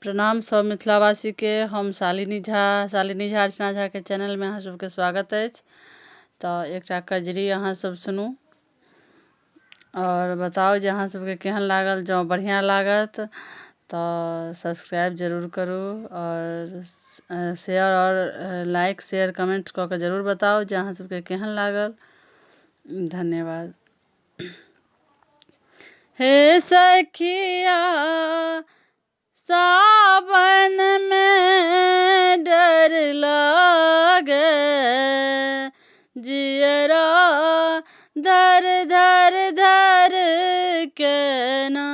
प्रणाम सब मिथिलावासी के। हम शालिनी झा अर्चना झा के चैनल में अहाँ सबके स्वागत अछि। तो एकटा कजरी अहाँ सब सुनू और बताओ जे अहाँ सबके केहन लागल। जँ बढ़िया लागत तो सब्सक्राइब जरूर करू और शेयर और लाइक शेयर कमेंट कऽ के जरूर बताओ जे अहाँ सबके केहन लागल। धन्यवाद। हे सखिया सावन में डर लागे, जियरा धर धर धर के ना।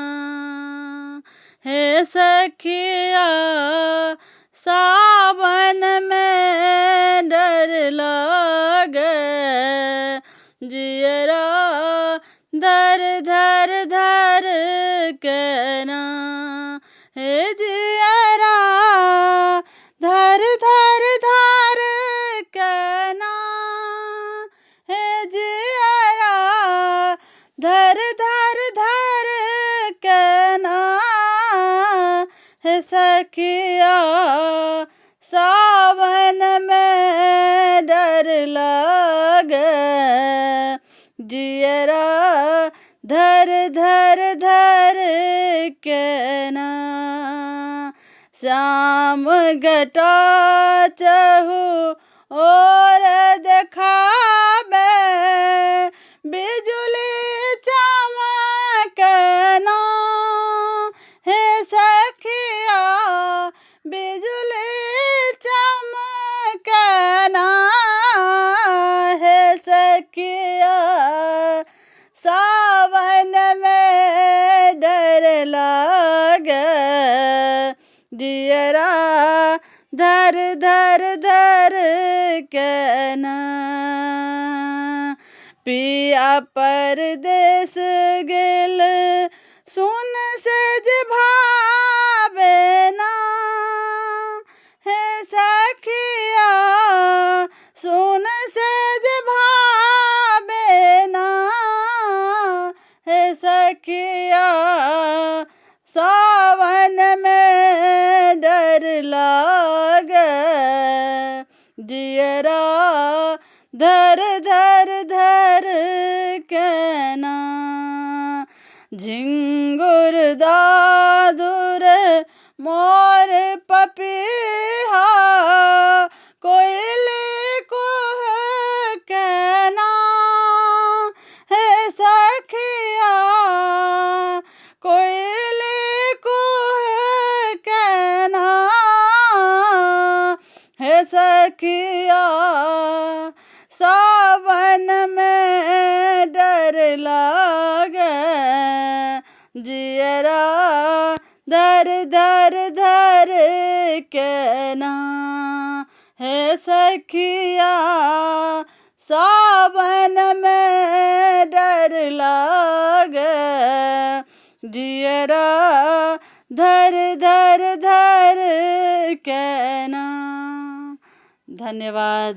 हे सखिया सावन में डर लागे, जियरा धर धर धर के ना। हे जियरा धर धर धर के ना, हे जियरा धर धर धर के ना। हे सखिया सावन में डर लागे, जियरा धर धर धर के ना। श्याम घटा चहु और देखाबे, बिजुली चमकना। हे सखिया बिजुली चमकना। हे सखिया सावन में डर लागे, जियरा धर धर धर के ना। पिया परदेस गेल सुन सेज भावे ना। हे सखिया सुन सेज भावे ना। हे सखिया सावन में डर लागे, जियरा धर धर धर के ना। झिंगुर दादुर मोर पपीहा, कोयली कुह के ना। हे सखिया कोयली कुह के ना। हे सखिया सावन में डर लागे, जियरा धर धर धर के ना। हे सखिया सावन में डर लागे, जियरा धर धर धर के ना। धन्यवाद।